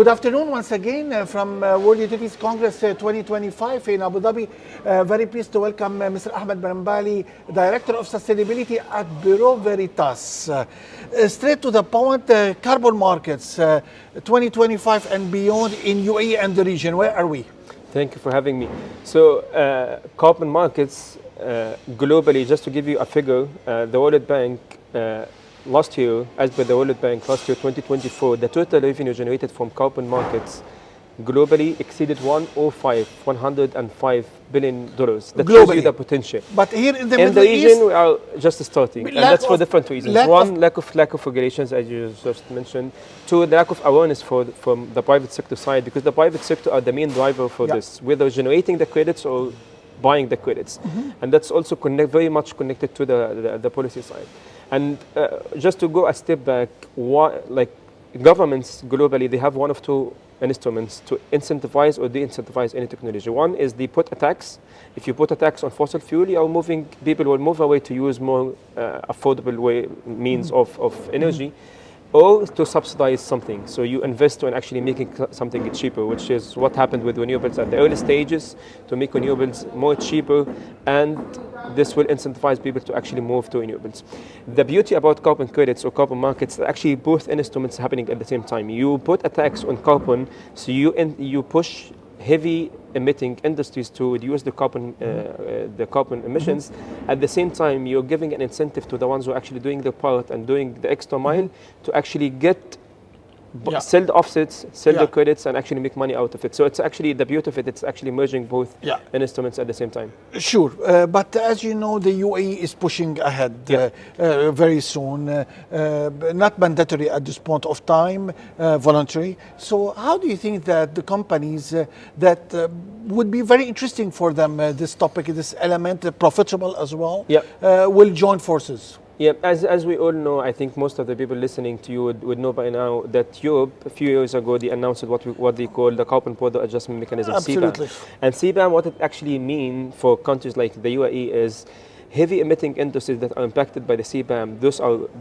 Good afternoon once again from World Utilities Congress 2025 in Abu Dhabi. Very pleased to welcome Mr. Ahmed Bermmbali, Director of Sustainability at Bureau Veritas. Straight to the point, carbon markets 2025 and beyond in UAE and the region. Where are we? Thank you for having me. So carbon markets globally, just to give you a figure, the World Bank last year, as per the World Bank, last year 2024, the total revenue generated from carbon markets globally exceeded $105 billion. That shows you the potential. But here in the Middle East, region, we are just starting, and that's for different reasons. One, lack of regulations, as you just mentioned. Two, the lack of awareness from the private sector side, because the private sector are the main driver for this, whether generating the credits or buying the credits, and that's also very much connected to the policy side. And just to go a step back, governments globally, they have one of two instruments to incentivize or de-incentivize any technology. One is they put a tax. If you put a tax on fossil fuel, people will move away to use more affordable means of energy, or to subsidize something. So you invest in actually making something cheaper, which is what happened with renewables at the early stages, to make renewables more cheaper, and this will incentivize people to actually move to renewables. The beauty about carbon credits or carbon markets, actually both instruments happening at the same time. You put a tax on carbon, so you push heavy emitting industries to reduce the carbon emissions. At the same time, you're giving an incentive to the ones who are actually doing their part and doing the extra mile to actually sell the offsets, sell the credits, and actually make money out of it. So it's actually the beauty of it. It's actually merging both instruments at the same time. Sure, but as you know, the UAE is pushing ahead very soon. Not mandatory at this point of time, voluntary. So how do you think that the companies that would be very interesting for them, this topic, this element, profitable as well, will join forces? Yeah, as we all know, I think most of the people listening to you would know by now that Europe, a few years ago, they announced what they call the Carbon Border Adjustment Mechanism, Absolutely. CBAM. And CBAM, what it actually means for countries like the UAE is heavy emitting industries that are impacted by the CBAM,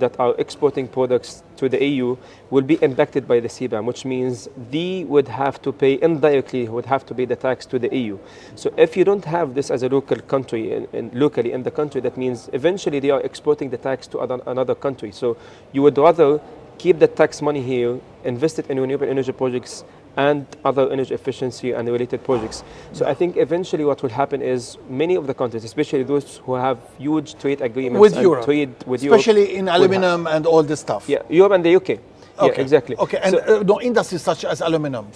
that are exporting products to the EU, will be impacted by the CBAM, which means they would have to pay indirectly, the tax to the EU. So if you don't have this as a local country, locally in the country, that means eventually they are exporting the tax to another country. So you would rather keep the tax money here, invest it in renewable energy projects and other energy efficiency and related projects. So I think eventually what will happen is many of the countries, especially those who have huge trade agreements with Europe, especially Europe, in aluminum and all this stuff. Yeah, Europe and the UK. Yeah, exactly. Okay, and no industries such as aluminum,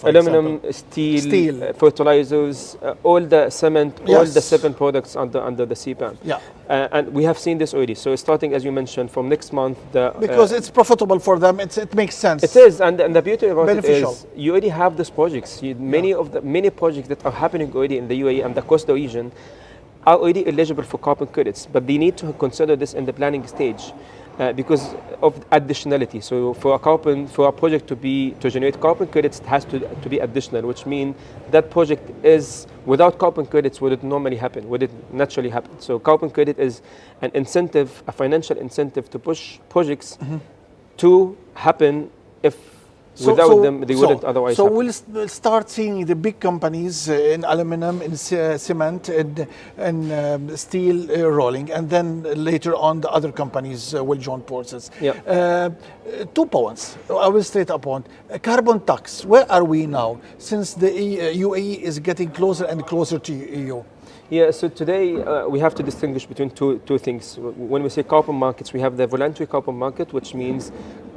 steel, fertilizers, all the cement, all the 7 products under the CBAM. Yeah. And we have seen this already. So starting, as you mentioned, from next month, because it's profitable for them, it makes sense. It is, and the beauty about it is you already have these projects. Many projects that are happening already in the UAE and the coastal region are already eligible for carbon credits, but they need to consider this in the planning stage. Because of additionality. So for a project to generate carbon credits, it has to be additional, which means that project is without carbon credits would it naturally happen. So carbon credit is an incentive, a financial incentive to push projects to happen without them, they wouldn't otherwise happen. We'll start seeing the big companies in aluminum, in cement, and steel rolling, and then later on the other companies will join forces. 2 points I will straight upon. Carbon tax, where are we now, since the UAE is getting closer and closer to EU? Yeah, so today we have to distinguish between two things. When we say carbon markets, we have the voluntary carbon market, which means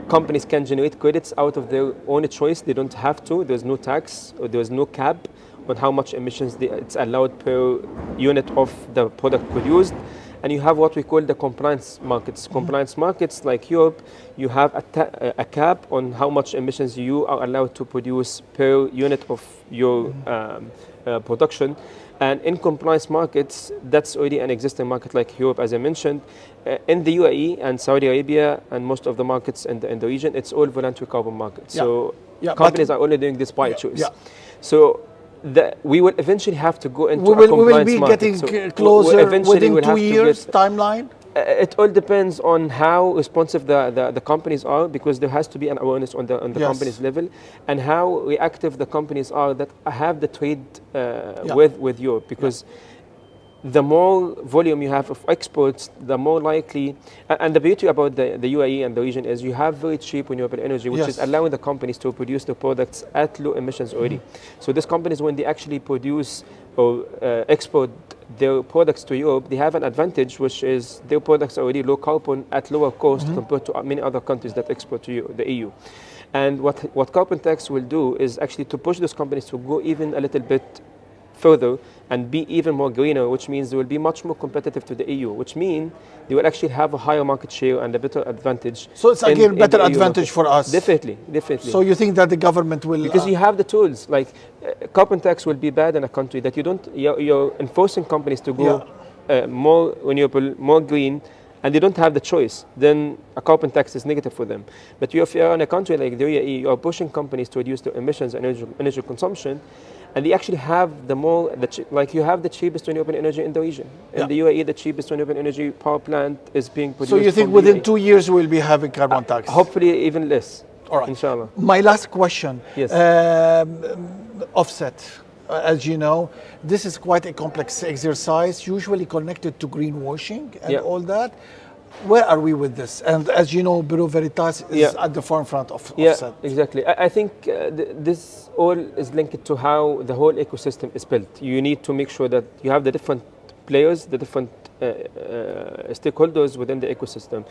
companies can generate credits out of their own choice. They don't have to. There's no tax or there's no cap on how much emissions it's allowed per unit of the product produced. And you have what we call the compliance markets. Compliance markets like Europe, you have a cap on how much emissions you are allowed to produce per unit of your production. And in compliance markets, that's already an existing market like Europe, as I mentioned. In the UAE and Saudi Arabia and most of the markets in the region, it's all voluntary carbon markets. So companies are only doing this by choice. So we will eventually have to go into a compliance market. We will be getting closer within 2 years timeline? It all depends on how responsive the companies are, because there has to be an awareness on the Yes. company's level, and how reactive the companies are that have the trade with Europe, because the more volume you have of exports, the more likely, and the beauty about the UAE and the region is you have very cheap renewable energy, which is allowing the companies to produce their products at low emissions already. So these companies, when they actually produce or export their products to Europe, they have an advantage, which is their products are already low carbon at lower cost compared to many other countries that export to the EU. And what carbon tax will do is actually to push those companies to go even a little bit further and be even more greener, which means they will be much more competitive to the EU, which means they will actually have a higher market share and a better advantage. So it's again better advantage for us. Definitely. So you think that the government will... Because you have the tools, like carbon tax will be bad in a country that you're enforcing companies to go more renewable, more green, and they don't have the choice, then a carbon tax is negative for them. But if you're in a country like the UAE, you are pushing companies to reduce their emissions and energy consumption, and they actually have you have the cheapest renewable energy in the region. In the UAE, the cheapest renewable energy power plant is being produced. So you think within 2 years we'll be having carbon tax? Hopefully even less. All right. Inshallah. My last question. Yes. Offset. As you know, this is quite a complex exercise, usually connected to greenwashing and all that. Where are we with this? And as you know, Bureau Veritas is at the forefront of offset. Exactly. I think this all is linked to how the whole ecosystem is built. You need to make sure that you have the different players, the different stakeholders within the ecosystem,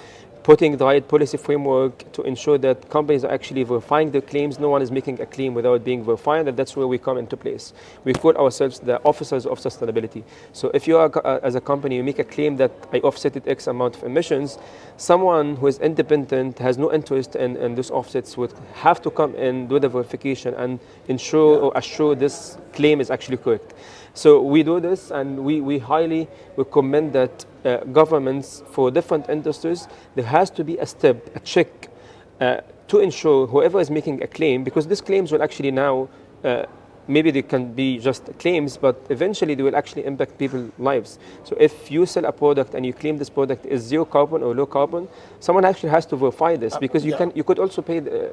putting the right policy framework to ensure that companies are actually verifying their claims. No one is making a claim without being verified, and that's where we come into place. We call ourselves the officers of sustainability. So if you are, as a company, you make a claim that I offsetted X amount of emissions, someone who is independent, has no interest in these offsets, would have to come in, do the verification, and ensure or assure this claim is actually correct. So we do this, and we highly recommend that governments for different industries, there has to be a step, a check to ensure whoever is making a claim, because these claims will actually now, maybe they can be just claims, but eventually they will actually impact people's lives. So if you sell a product and you claim this product is zero carbon or low carbon, someone actually has to verify this, because you could also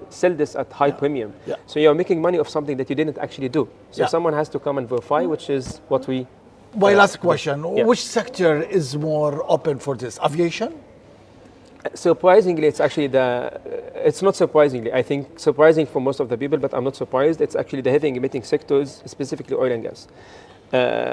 sell this at high premium. So you're making money of something that you didn't actually do. So someone has to come and verify, which is what we... My last question, which sector is more open for this? Aviation? Surprisingly, it's actually it's not surprisingly, I think surprising for most of the people, but I'm not surprised. It's actually the heavy emitting sectors, specifically oil and gas.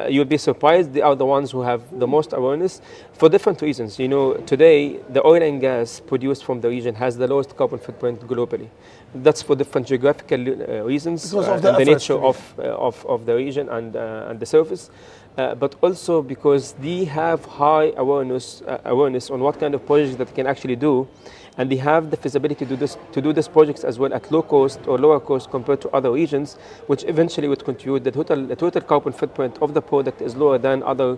You'll be surprised, they are the ones who have the most awareness for different reasons. You know, today, the oil and gas produced from the region has the lowest carbon footprint globally. That's for different geographical reasons, because of the nature of the region and the surface. But also because they have high awareness on what kind of projects that they can actually do, and they have the feasibility to do these projects as well at low cost or lower cost compared to other regions, which eventually would contribute the total carbon footprint of the product is lower than other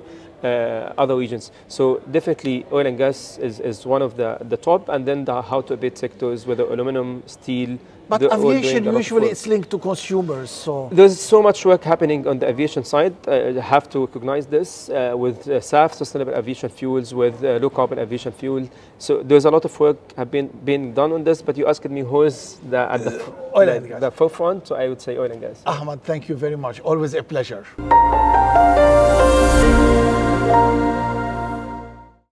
regions. So definitely oil and gas is one of the top, and then the how to abate sectors, whether aluminum, steel. But aviation usually it's linked to consumers, so... There's so much work happening on the aviation side. You have to recognize this with SAF, sustainable aviation fuels, with low carbon aviation fuel. So there's a lot of work have been done on this, but you asked me who is at oil and gas. The forefront, so I would say oil and gas. Ahmed, thank you very much. Always a pleasure.